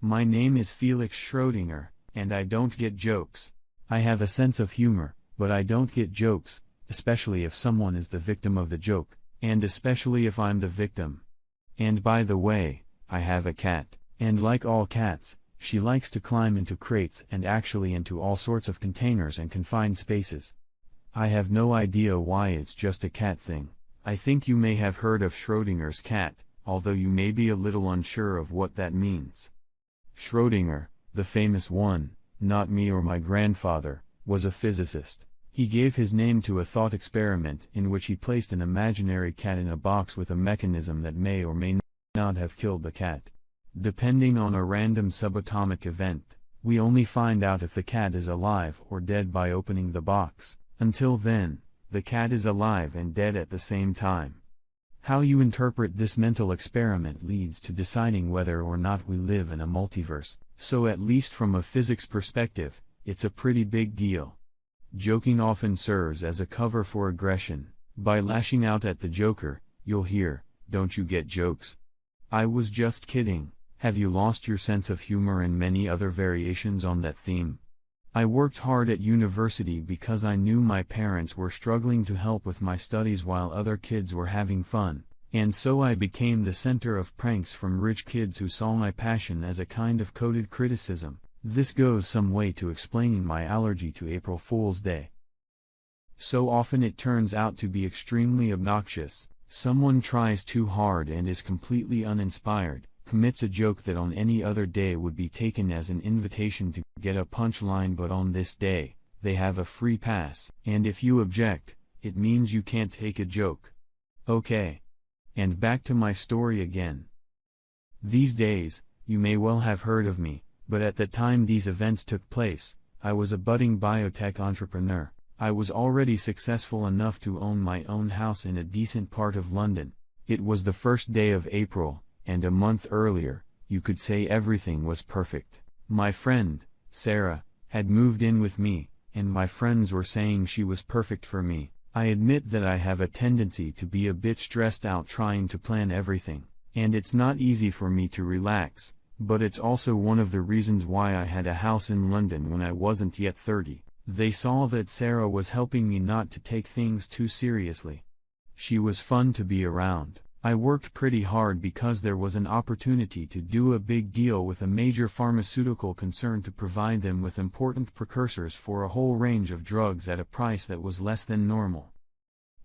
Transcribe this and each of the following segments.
My name is Felix Schrödinger, and I don't get jokes. I have a sense of humor, but I don't get jokes, especially if someone is the victim of the joke, and especially if I'm the victim. And by the way, I have a cat, and like all cats, she likes to climb into crates and actually into all sorts of containers and confined spaces. I have no idea why it's just a cat thing. I think you may have heard of Schrödinger's cat, although you may be a little unsure of what that means. Schrödinger, the famous one, not me or my grandfather, was a physicist. He gave his name to a thought experiment in which he placed an imaginary cat in a box with a mechanism that may or may not have killed the cat. Depending on a random subatomic event, we only find out if the cat is alive or dead by opening the box. Until then, the cat is alive and dead at the same time. How you interpret this mental experiment leads to deciding whether or not we live in a multiverse, so at least from a physics perspective, it's a pretty big deal. Joking often serves as a cover for aggression. By lashing out at the joker, you'll hear, "Don't you get jokes? I was just kidding." Have you lost your sense of humor and many other variations on that theme? I worked hard at university because I knew my parents were struggling to help with my studies while other kids were having fun, and so I became the center of pranks from rich kids who saw my passion as a kind of coded criticism. This goes some way to explaining my allergy to April Fool's Day. So often it turns out to be extremely obnoxious. Someone tries too hard and is completely uninspired, commits a joke that on any other day would be taken as an invitation to get a punchline, but on this day, they have a free pass, and if you object, it means you can't take a joke. Okay. And back to my story again. These days, you may well have heard of me, but at the time these events took place, I was a budding biotech entrepreneur. I was already successful enough to own my own house in a decent part of London. It was the first day of April, and a month earlier, you could say everything was perfect. My friend, Sarah, had moved in with me, and my friends were saying she was perfect for me. I admit that I have a tendency to be a bit stressed out trying to plan everything, and it's not easy for me to relax, but it's also one of the reasons why I had a house in London when I wasn't yet 30. They saw that Sarah was helping me not to take things too seriously. She was fun to be around. I worked pretty hard because there was an opportunity to do a big deal with a major pharmaceutical concern to provide them with important precursors for a whole range of drugs at a price that was less than normal.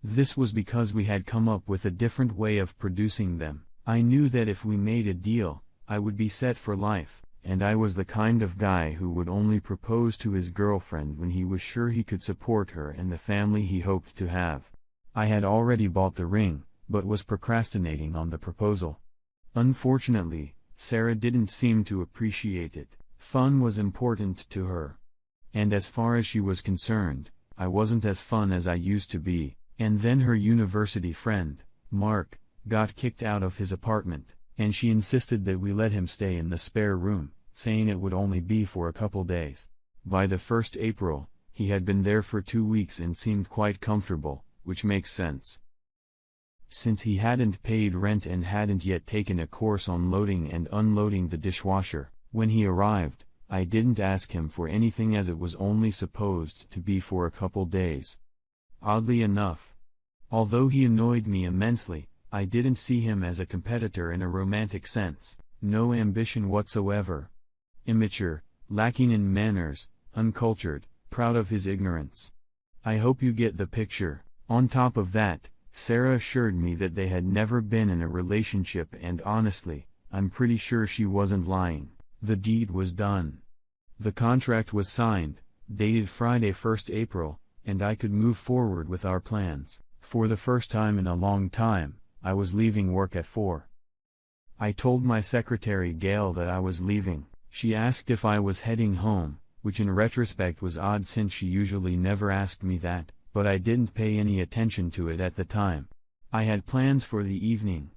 This was because we had come up with a different way of producing them. I knew that if we made a deal, I would be set for life, and I was the kind of guy who would only propose to his girlfriend when he was sure he could support her and the family he hoped to have. I had already bought the ring, but was procrastinating on the proposal. Unfortunately, Sarah didn't seem to appreciate it. Fun was important to her. And as far as she was concerned, I wasn't as fun as I used to be. And then her university friend, Mark, got kicked out of his apartment, and she insisted that we let him stay in the spare room, saying it would only be for a couple days. By the 1st April, he had been there for 2 weeks and seemed quite comfortable, which makes sense. Since he hadn't paid rent and hadn't yet taken a course on loading and unloading the dishwasher, when he arrived, I didn't ask him for anything as it was only supposed to be for a couple days. Oddly enough, although he annoyed me immensely, I didn't see him as a competitor in a romantic sense. No ambition whatsoever. Immature, lacking in manners, uncultured, proud of his ignorance. I hope you get the picture. On top of that, Sarah assured me that they had never been in a relationship, and honestly, I'm pretty sure she wasn't lying. The deed was done. The contract was signed, dated Friday 1st April, and I could move forward with our plans. For the first time in a long time, I was leaving work at 4. I told my secretary Gail that I was leaving. She asked if I was heading home, which in retrospect was odd since she usually never asked me that, but I didn't pay any attention to it at the time. I had plans for the evening.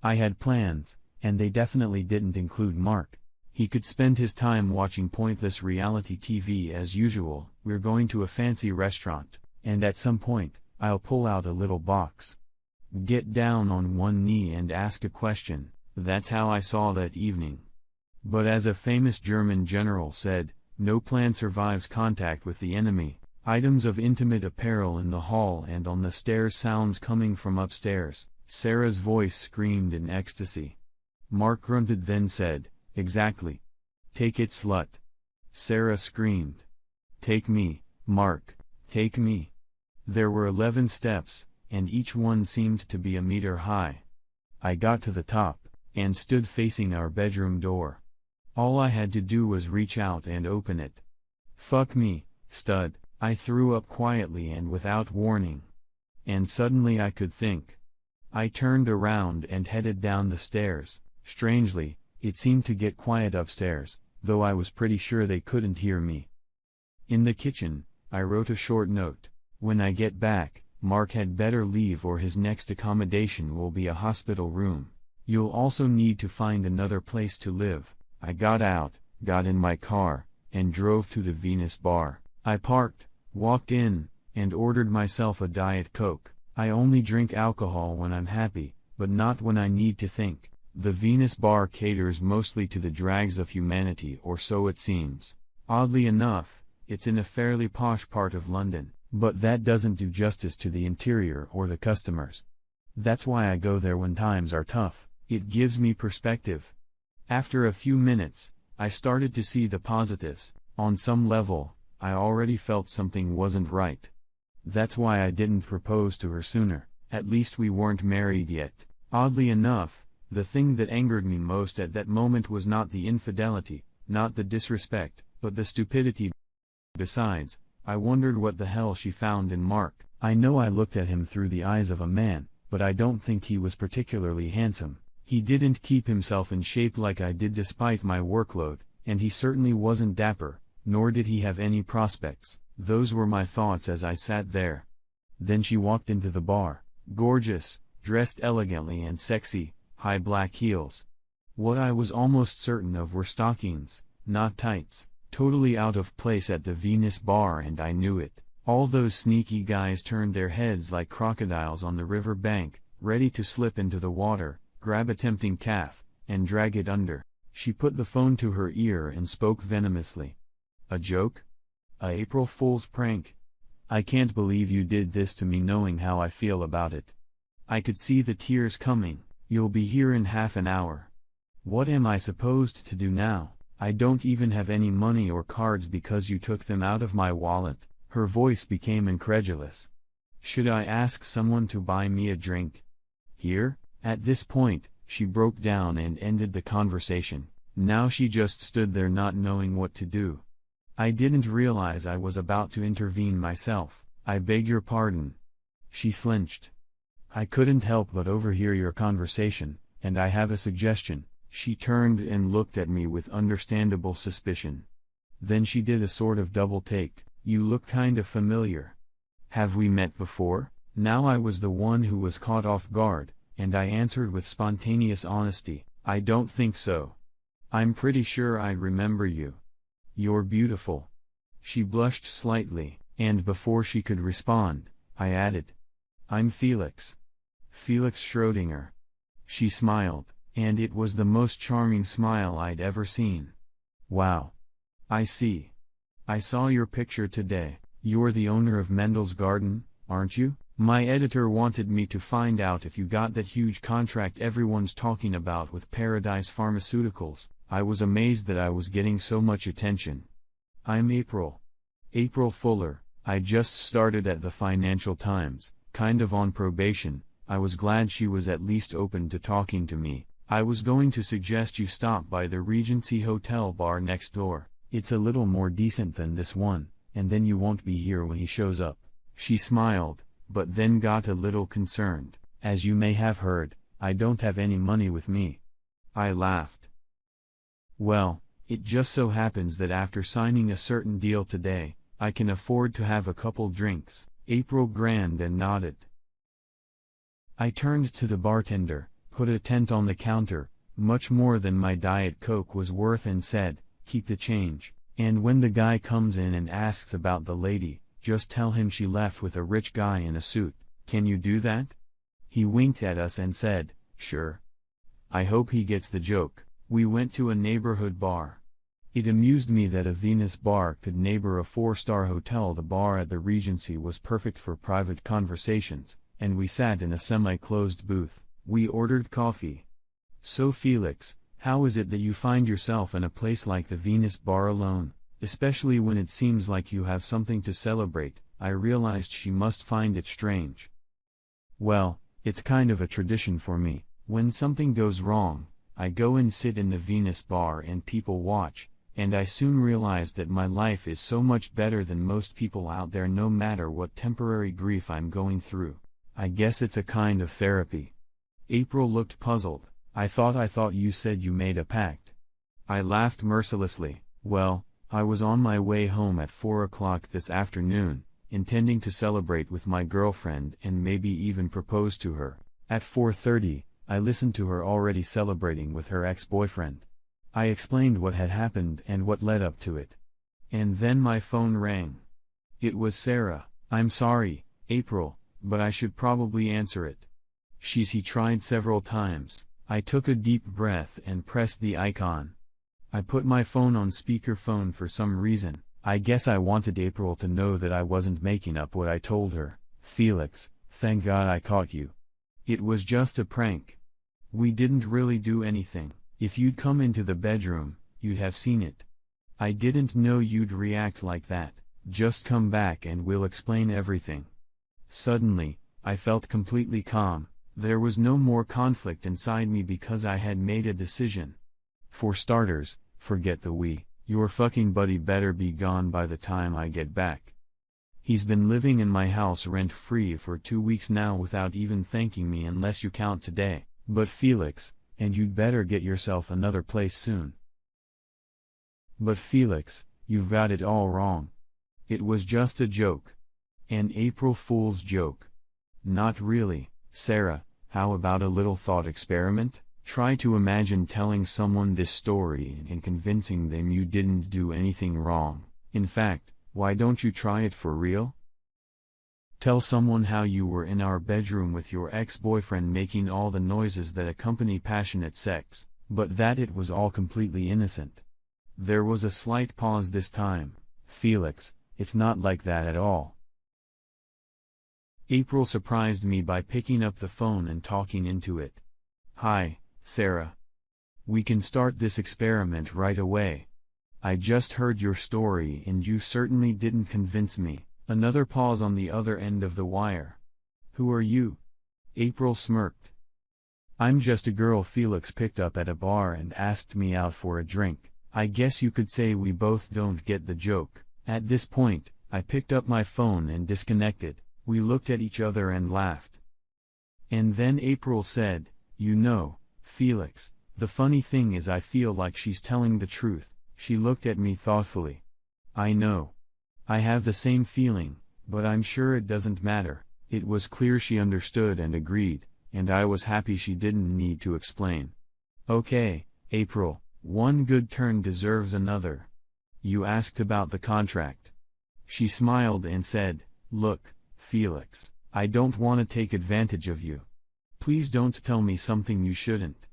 I had plans, and they definitely didn't include Mark. He could spend his time watching pointless reality TV as usual. We're going to a fancy restaurant, and at some point, I'll pull out a little box, get down on one knee and ask a question. That's how I saw that evening. But as a famous German general said, no plan survives contact with the enemy. Items of intimate apparel in the hall and on the stairs, sounds coming from upstairs. Sarah's voice screamed in ecstasy. Mark grunted, then said, "Exactly. Take it, slut." Sarah screamed. "Take me, Mark, take me." There were 11 steps, and each one seemed to be a meter high. I got to the top, and stood facing our bedroom door. All I had to do was reach out and open it. "Fuck me, stud," I threw up quietly and without warning. And suddenly I could think. I turned around and headed down the stairs. Strangely, it seemed to get quiet upstairs, though I was pretty sure they couldn't hear me. In the kitchen, I wrote a short note. "When I get back, Mark had better leave or his next accommodation will be a hospital room. You'll also need to find another place to live." I got out, got in my car, and drove to the Venus bar. I parked, walked in, and ordered myself a Diet Coke. I only drink alcohol when I'm happy, but not when I need to think. The Venus bar caters mostly to the dregs of humanity, or so it seems. Oddly enough, it's in a fairly posh part of London, but that doesn't do justice to the interior or the customers. That's why I go there when times are tough. It gives me perspective. After a few minutes, I started to see the positives. On some level, I already felt something wasn't right. That's why I didn't propose to her sooner. At least we weren't married yet. Oddly enough, the thing that angered me most at that moment was not the infidelity, not the disrespect, but the stupidity. Besides, I wondered what the hell she found in Mark. I know I looked at him through the eyes of a man, but I don't think he was particularly handsome. He didn't keep himself in shape like I did despite my workload, and he certainly wasn't dapper, nor did he have any prospects. Those were my thoughts as I sat there. Then she walked into the bar, gorgeous, dressed elegantly and sexy, high black heels. What I was almost certain of were stockings, not tights, totally out of place at the Venus bar, and I knew it. All those sneaky guys turned their heads like crocodiles on the river bank, ready to slip into the water, grab a tempting calf, and drag it under. She put the phone to her ear and spoke venomously. "A joke? A April Fool's prank? I can't believe you did this to me knowing how I feel about it." I could see the tears coming. "You'll be here in half an hour. What am I supposed to do now? I don't even have any money or cards because you took them out of my wallet." Her voice became incredulous. "Should I ask someone to buy me a drink? Here?" At this point, she broke down and ended the conversation. Now she just stood there not knowing what to do. I didn't realize I was about to intervene myself. "I beg your pardon." She flinched. "I couldn't help but overhear your conversation, and I have a suggestion." She turned and looked at me with understandable suspicion. Then she did a sort of double take. "You look kind of familiar. Have we met before?" Now I was the one who was caught off guard, and I answered with spontaneous honesty, "I don't think so. I'm pretty sure I remember you. You're beautiful." She blushed slightly, and before she could respond, I added, "I'm Felix. Felix Schrödinger." She smiled, and it was the most charming smile I'd ever seen. "Wow. I see. I saw your picture today. You're the owner of Mendel's Garden, aren't you? My editor wanted me to find out if you got that huge contract everyone's talking about with Paradise Pharmaceuticals." I was amazed that I was getting so much attention. "I'm April. April Fuller. I just started at the Financial Times, kind of on probation." I was glad she was at least open to talking to me. "I was going to suggest you stop by the Regency Hotel bar next door. It's a little more decent than this one, and then you won't be here when he shows up." She smiled, but then got a little concerned. "As you may have heard, I don't have any money with me." I laughed. "Well, it just so happens that after signing a certain deal today, I can afford to have a couple drinks." April grinned and nodded. I turned to the bartender, put a tent on the counter, much more than my Diet Coke was worth, and said, "Keep the change, and when the guy comes in and asks about the lady, just tell him she left with a rich guy in a suit. Can you do that?" He winked at us and said, "Sure." I hope he gets the joke. We went to a neighborhood bar. It amused me that a Venus bar could neighbor a 4-star hotel. The bar at the Regency was perfect for private conversations, and we sat in a semi-closed booth. We ordered coffee. So Felix, how is it that you find yourself in a place like the Venus bar alone, especially when it seems like you have something to celebrate? I realized she must find it strange. Well, it's kind of a tradition for me. When something goes wrong, I go and sit in the Venus bar and people watch. And I soon realized that my life is so much better than most people out there, no matter what temporary grief I'm going through. I guess it's a kind of therapy. April looked puzzled. I thought you said you made a pact. I laughed mercilessly. Well, I was on my way home at 4 o'clock this afternoon, intending to celebrate with my girlfriend and maybe even propose to her. At 4:30, I listened to her already celebrating with her ex-boyfriend. I explained what had happened and what led up to it. And then my phone rang. It was Sarah. I'm sorry, April, but I should probably answer it. He tried several times. I took a deep breath and pressed the icon. I put my phone on speakerphone for some reason. I guess I wanted April to know that I wasn't making up what I told her. Felix, thank God I caught you. It was just a prank. We didn't really do anything. If you'd come into the bedroom, you'd have seen it. I didn't know you'd react like that. Just come back and we'll explain everything. Suddenly, I felt completely calm. There was no more conflict inside me because I had made a decision. For starters, forget the we. Your fucking buddy better be gone by the time I get back. He's been living in my house rent-free for 2 weeks now without even thanking me, unless you count today. But Felix, and you'd better get yourself another place soon. But Felix, you've got it all wrong. It was just a joke. An April Fool's joke. Not really, Sarah. How about a little thought experiment? Try to imagine telling someone this story and convincing them you didn't do anything wrong. In fact, why don't you try it for real? Tell someone how you were in our bedroom with your ex-boyfriend making all the noises that accompany passionate sex, but that it was all completely innocent. There was a slight pause this time. Felix, it's not like that at all. April surprised me by picking up the phone and talking into it. Hi, Sarah. We can start this experiment right away. I just heard your story and you certainly didn't convince me. Another pause on the other end of the wire. Who are you? April smirked. I'm just a girl Felix picked up at a bar and asked me out for a drink. I guess you could say we both don't get the joke. At this point, I picked up my phone and disconnected. We looked at each other and laughed. And then April said, you know, Felix, the funny thing is I feel like she's telling the truth. She looked at me thoughtfully. I know. I have the same feeling, but I'm sure it doesn't matter. It was clear she understood and agreed, and I was happy she didn't need to explain. Okay, April, one good turn deserves another. You asked about the contract. She smiled and said, look, Felix, I don't want to take advantage of you. Please don't tell me something you shouldn't.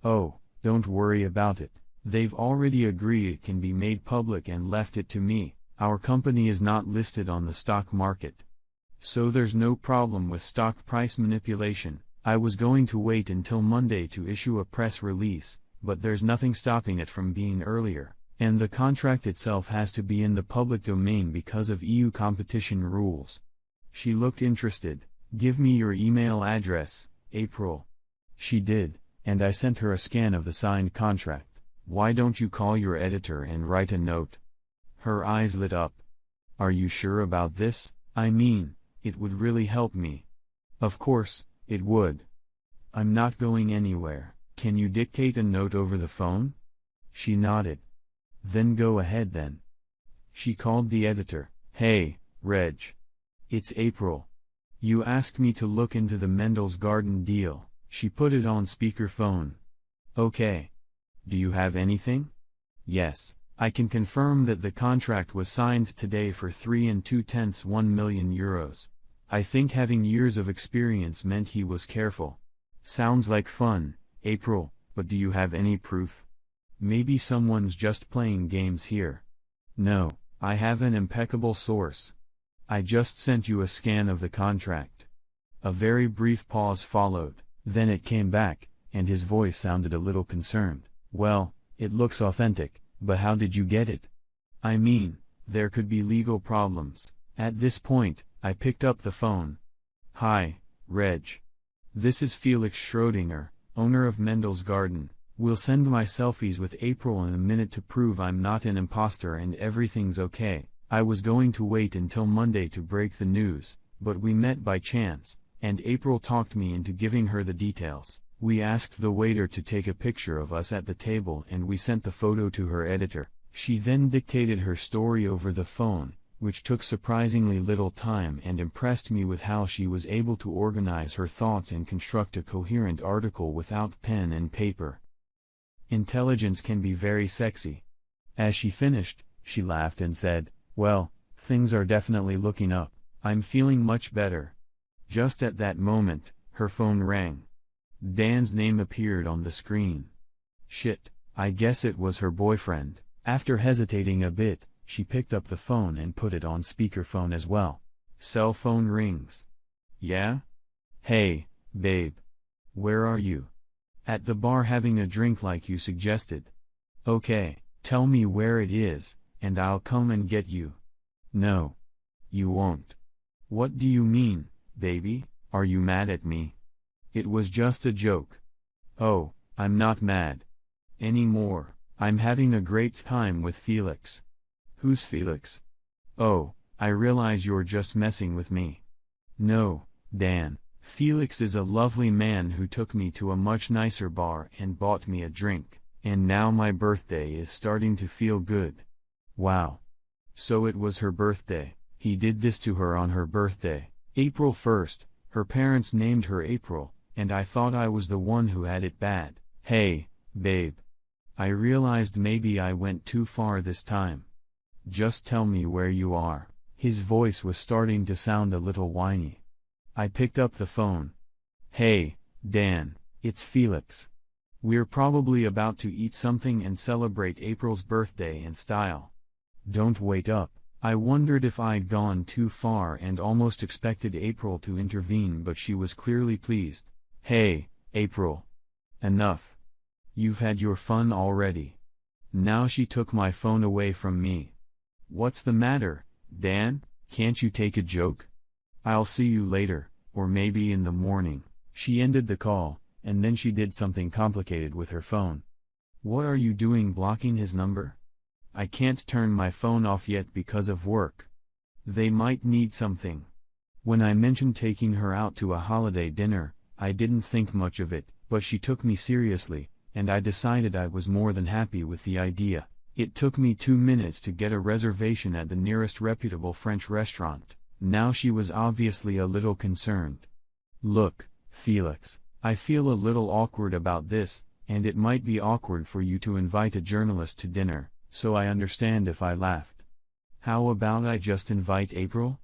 Oh, don't worry about it. They've already agreed it can be made public and left it to me. Our company is not listed on the stock market. So there's no problem with stock price manipulation. I was going to wait until Monday to issue a press release, but there's nothing stopping it from being earlier, and the contract itself has to be in the public domain because of EU competition rules. She looked interested. Give me your email address, April. She did, and I sent her a scan of the signed contract. Why don't you call your editor and write a note? Her eyes lit up. Are you sure about this? I mean, it would really help me. Of course, it would. I'm not going anywhere. Can you dictate a note over the phone? She nodded. Then go ahead then. She called the editor. Hey, Reg. It's April. You asked me to look into the Mendel's Garden deal. She put it on speakerphone. Okay. Do you have anything? Yes. I can confirm that the contract was signed today for 3.2 million euros. I think having years of experience meant he was careful. Sounds like fun, April, but do you have any proof? Maybe someone's just playing games here. No, I have an impeccable source. I just sent you a scan of the contract. A very brief pause followed, then it came back, and his voice sounded a little concerned. Well, it looks authentic, but how did you get it? I mean, there could be legal problems. At this point, I picked up the phone. Hi, Reg. This is Felix Schrödinger, owner of Mendel's Garden. We'll send my selfies with April in a minute to prove I'm not an imposter and everything's okay. I was going to wait until Monday to break the news, but we met by chance, and April talked me into giving her the details. We asked the waiter to take a picture of us at the table and we sent the photo to her editor. She then dictated her story over the phone, which took surprisingly little time and impressed me with how she was able to organize her thoughts and construct a coherent article without pen and paper. Intelligence can be very sexy. As she finished, she laughed and said, "Well, things are definitely looking up. I'm feeling much better." Just at that moment, her phone rang. Dan's name appeared on the screen. Shit, I guess it was her boyfriend. After hesitating a bit, she picked up the phone and put it on speakerphone as well. Cell phone rings. Yeah? Hey, babe. Where are you? At the bar having a drink like you suggested. Okay, tell me where it is, and I'll come and get you. No. You won't. What do you mean, baby? Are you mad at me? It was just a joke. Oh, I'm not mad. Anymore. I'm having a great time with Felix. Who's Felix? Oh, I realize you're just messing with me. No, Dan. Felix is a lovely man who took me to a much nicer bar and bought me a drink, and now my birthday is starting to feel good. Wow. So it was her birthday. He did this to her on her birthday. April 1st, her parents named her April, and I thought I was the one who had it bad. Hey, babe. I realized maybe I went too far this time. Just tell me where you are. His voice was starting to sound a little whiny. I picked up the phone. Hey, Dan, it's Felix. We're probably about to eat something and celebrate April's birthday in style. Don't wait up. I wondered if I'd gone too far and almost expected April to intervene, but she was clearly pleased. Hey, April. Enough. You've had your fun already. Now she took my phone away from me. What's the matter, Dan? Can't you take a joke? I'll see you later, or maybe in the morning. She ended the call, and then she did something complicated with her phone. What are you doing blocking his number? I can't turn my phone off yet because of work. They might need something. When I mentioned taking her out to a holiday dinner, I didn't think much of it, but she took me seriously, and I decided I was more than happy with the idea. It took me 2 minutes to get a reservation at the nearest reputable French restaurant. Now she was obviously a little concerned. Look, Felix, I feel a little awkward about this, and it might be awkward for you to invite a journalist to dinner, so I understand if I laughed. How about I just invite April?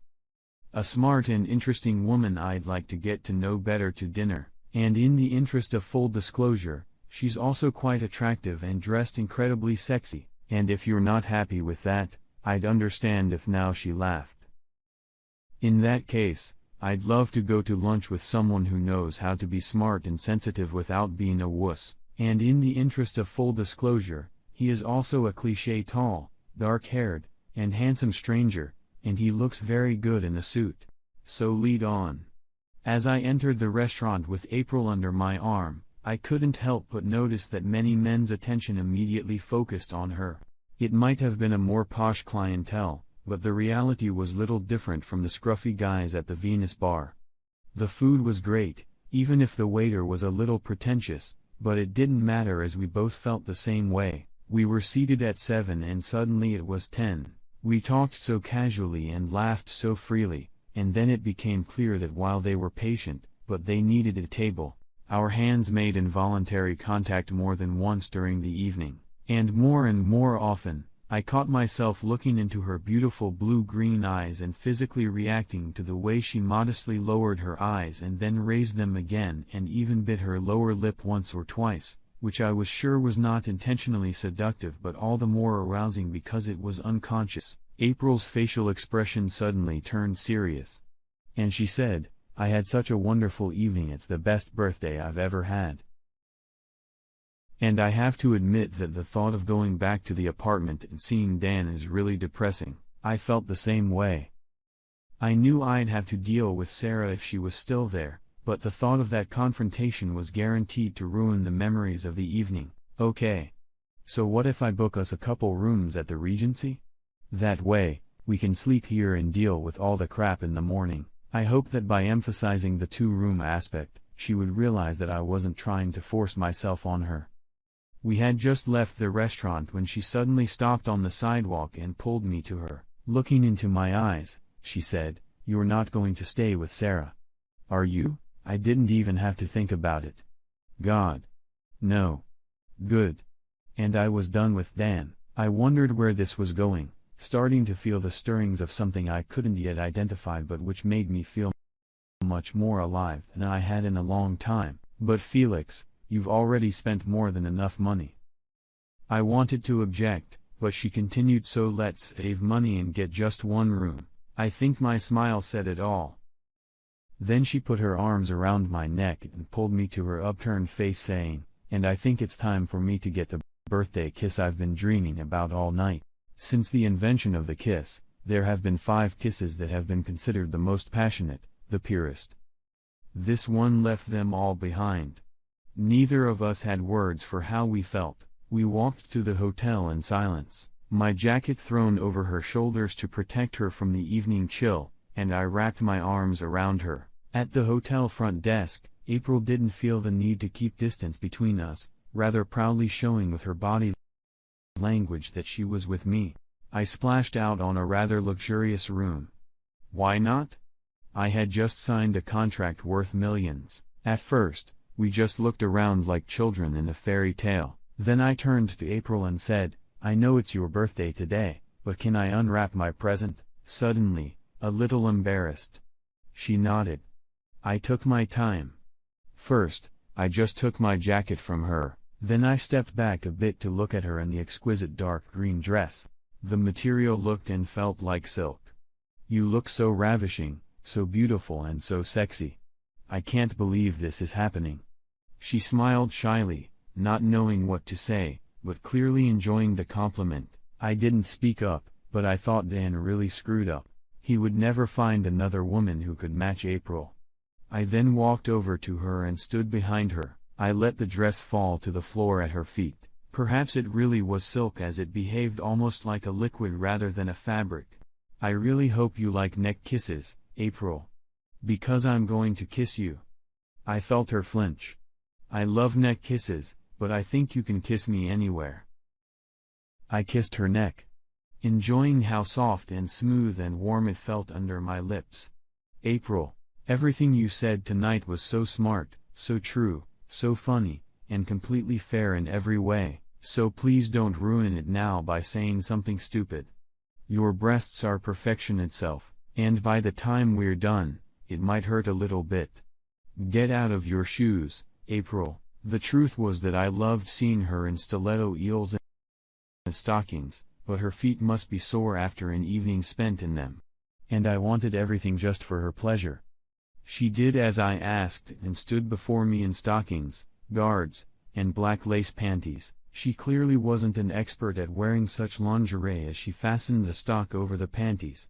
A smart and interesting woman I'd like to get to know better to dinner, and in the interest of full disclosure, she's also quite attractive and dressed incredibly sexy, and if you're not happy with that, I'd understand if now she laughed. In that case, I'd love to go to lunch with someone who knows how to be smart and sensitive without being a wuss, and in the interest of full disclosure, he is also a cliché tall, dark-haired, and handsome stranger, and he looks very good in a suit. So lead on. As I entered the restaurant with April under my arm, I couldn't help but notice that many men's attention immediately focused on her. It might have been a more posh clientele, but the reality was little different from the scruffy guys at the Venus bar. The food was great, even if the waiter was a little pretentious, but it didn't matter as we both felt the same way. We were seated at 7 and suddenly it was 10. We talked so casually and laughed so freely, and then it became clear that while they were patient, but they needed a table. Our hands made involuntary contact more than once during the evening, and more often, I caught myself looking into her beautiful blue-green eyes and physically reacting to the way she modestly lowered her eyes and then raised them again and even bit her lower lip once or twice, which I was sure was not intentionally seductive but all the more arousing because it was unconscious. April's facial expression suddenly turned serious. And she said, "I had such a wonderful evening, it's the best birthday I've ever had." And I have to admit that the thought of going back to the apartment and seeing Dan is really depressing. I felt the same way. I knew I'd have to deal with Sarah if she was still there, but the thought of that confrontation was guaranteed to ruin the memories of the evening. Okay. So what if I book us a couple rooms at the Regency? That way, we can sleep here and deal with all the crap in the morning. I hope that by emphasizing the two-room aspect, she would realize that I wasn't trying to force myself on her. We had just left the restaurant when she suddenly stopped on the sidewalk and pulled me to her. Looking into my eyes, she said, "You're not going to stay with Sarah, are you?" I didn't even have to think about it. God. No. Good. And I was done with Dan. I wondered where this was going, starting to feel the stirrings of something I couldn't yet identify but which made me feel much more alive than I had in a long time. "But Felix, you've already spent more than enough money." I wanted to object, but she continued, "So let's save money and get just one room." I think my smile said it all. Then she put her arms around my neck and pulled me to her upturned face, saying, "And I think it's time for me to get the birthday kiss I've been dreaming about all night." Since the invention of the kiss, there have been 5 kisses that have been considered the most passionate, the purest. This one left them all behind. Neither of us had words for how we felt. We walked to the hotel in silence, my jacket thrown over her shoulders to protect her from the evening chill, and I wrapped my arms around her. At the hotel front desk, April didn't feel the need to keep distance between us, rather proudly showing with her body language that she was with me. I splashed out on a rather luxurious room. Why not? I had just signed a contract worth millions. At first, we just looked around like children in a fairy tale. Then I turned to April and said, "I know it's your birthday today, but can I unwrap my present?" Suddenly, a little embarrassed. She nodded. I took my time. First, I just took my jacket from her, then I stepped back a bit to look at her in the exquisite dark green dress. The material looked and felt like silk. "You look so ravishing, so beautiful and so sexy. I can't believe this is happening." She smiled shyly, not knowing what to say, but clearly enjoying the compliment. I didn't speak up, but I thought Dan really screwed up. He would never find another woman who could match April. I then walked over to her and stood behind her. I let the dress fall to the floor at her feet. Perhaps it really was silk, as it behaved almost like a liquid rather than a fabric. "I really hope you like neck kisses, April. Because I'm going to kiss you." I felt her flinch. "I love neck kisses, but I think you can kiss me anywhere." I kissed her neck, enjoying how soft and smooth and warm it felt under my lips. "April, everything you said tonight was so smart, so true, so funny, and completely fair in every way, so please don't ruin it now by saying something stupid. Your breasts are perfection itself, and by the time we're done, it might hurt a little bit. Get out of your shoes, April." The truth was that I loved seeing her in stiletto heels and stockings, but her feet must be sore after an evening spent in them. And I wanted everything just for her pleasure. She did as I asked and stood before me in stockings, guards, and black lace panties. She clearly wasn't an expert at wearing such lingerie as she fastened the stock over the panties.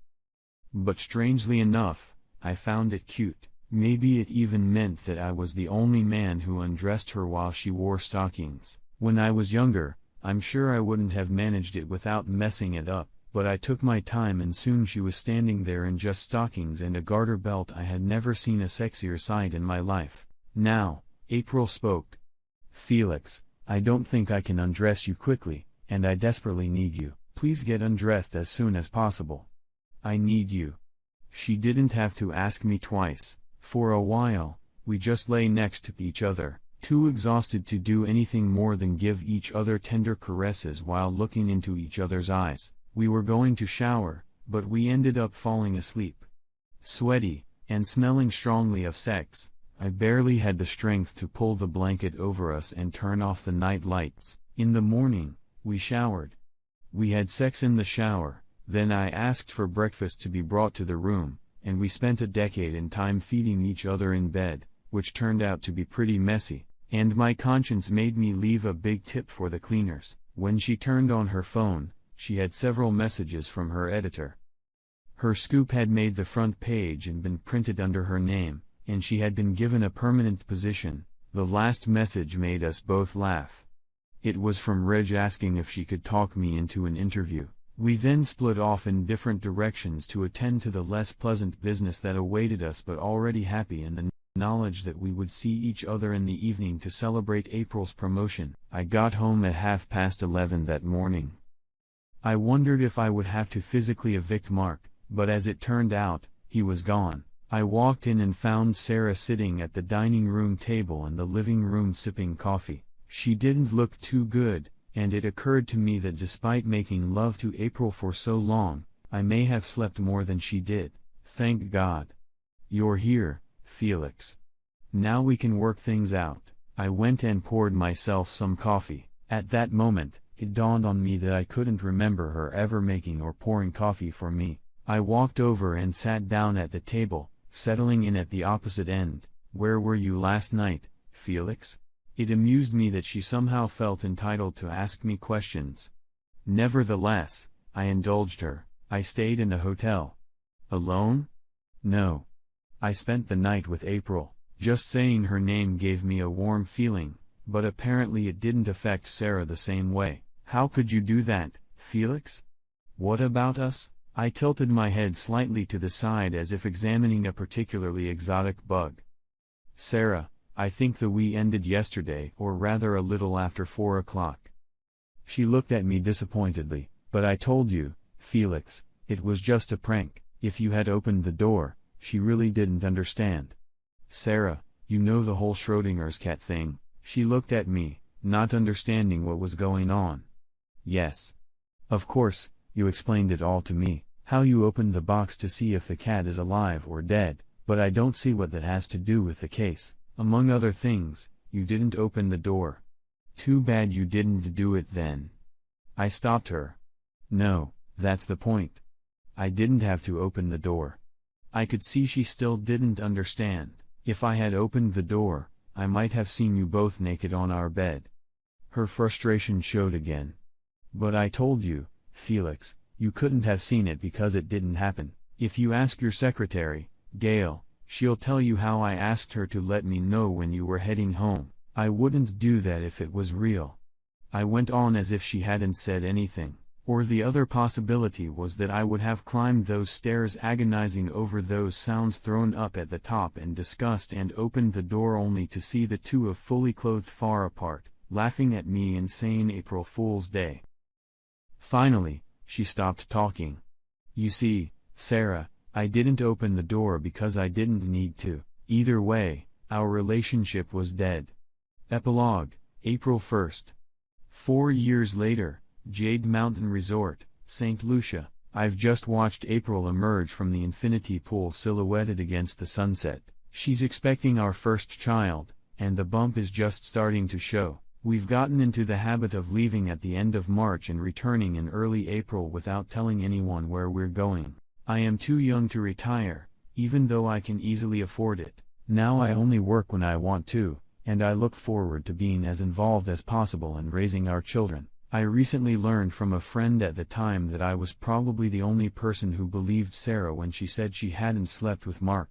But strangely enough, I found it cute. Maybe it even meant that I was the only man who undressed her while she wore stockings. When I was younger, I'm sure I wouldn't have managed it without messing it up, but I took my time and soon she was standing there in just stockings and a garter belt. I had never seen a sexier sight in my life. "Now," April spoke. "Felix, I don't think I can undress you quickly, and I desperately need you. Please get undressed as soon as possible. I need you." She didn't have to ask me twice. For a while, we just lay next to each other, too exhausted to do anything more than give each other tender caresses while looking into each other's eyes. We were going to shower, but we ended up falling asleep. Sweaty, and smelling strongly of sex, I barely had the strength to pull the blanket over us and turn off the night lights. In the morning, we showered. We had sex in the shower, then I asked for breakfast to be brought to the room, and we spent a decade in time feeding each other in bed, which turned out to be pretty messy, and my conscience made me leave a big tip for the cleaners. When she turned on her phone, she had several messages from her editor. Her scoop had made the front page and been printed under her name, and she had been given a permanent position. The last message made us both laugh. It was from Reg asking if she could talk me into an interview. We then split off in different directions to attend to the less pleasant business that awaited us, but already happy in the knowledge that we would see each other in the evening to celebrate April's promotion. I got home at 11:30 that morning. I wondered if I would have to physically evict Mark, but as it turned out, he was gone. I walked in and found Sarah sitting at the dining room table in the living room sipping coffee. She didn't look too good, and it occurred to me that despite making love to April for so long, I may have slept more than she did. Thank God. You're here, Felix. Now we can work things out. I went and poured myself some coffee. At that moment, it dawned on me that I couldn't remember her ever making or pouring coffee for me. I walked over and sat down at the table, settling in at the opposite end. Where were you last night, Felix? It amused me that she somehow felt entitled to ask me questions. Nevertheless, I indulged her. I stayed in a hotel. Alone? No. I spent the night with April. Just saying her name gave me a warm feeling, but apparently it didn't affect Sarah the same way. How could you do that, Felix? What about us? I tilted my head slightly to the side as if examining a particularly exotic bug. Sarah, I think the we ended yesterday, or rather a little after 4 o'clock. She looked at me disappointedly. But I told you, Felix, it was just a prank. If you had opened the door, she really didn't understand. Sarah, you know the whole Schrodinger's cat thing. She looked at me, not understanding what was going on. Yes. Of course, you explained it all to me, how you opened the box to see if the cat is alive or dead, but I don't see what that has to do with the case. Among other things, you didn't open the door. Too bad you didn't do it then. I stopped her. No, that's the point. I didn't have to open the door. I could see she still didn't understand. If I had opened the door, I might have seen you both naked on our bed. Her frustration showed again. But I told you, Felix, you couldn't have seen it because it didn't happen. If you ask your secretary, Gail, she'll tell you how I asked her to let me know when you were heading home. I wouldn't do that if it was real. I went on as if she hadn't said anything. Or the other possibility was that I would have climbed those stairs agonizing over those sounds thrown up at the top in disgust and opened the door only to see the two of fully clothed far apart, laughing at me in saying April Fool's Day. Finally, she stopped talking. You see, Sarah, I didn't open the door because I didn't need to. Either way, our relationship was dead. Epilogue, April 1st. 4 years later, Jade Mountain Resort, St. Lucia. I've just watched April emerge from the infinity pool silhouetted against the sunset. She's expecting our first child, and the bump is just starting to show. We've gotten into the habit of leaving at the end of March and returning in early April without telling anyone where we're going. I am too young to retire, even though I can easily afford it. Now I only work when I want to, and I look forward to being as involved as possible in raising our children. I recently learned from a friend at the time that I was probably the only person who believed Sarah when she said she hadn't slept with Mark.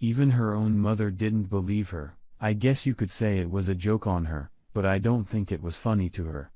Even her own mother didn't believe her. I guess you could say it was a joke on her, but I don't think it was funny to her.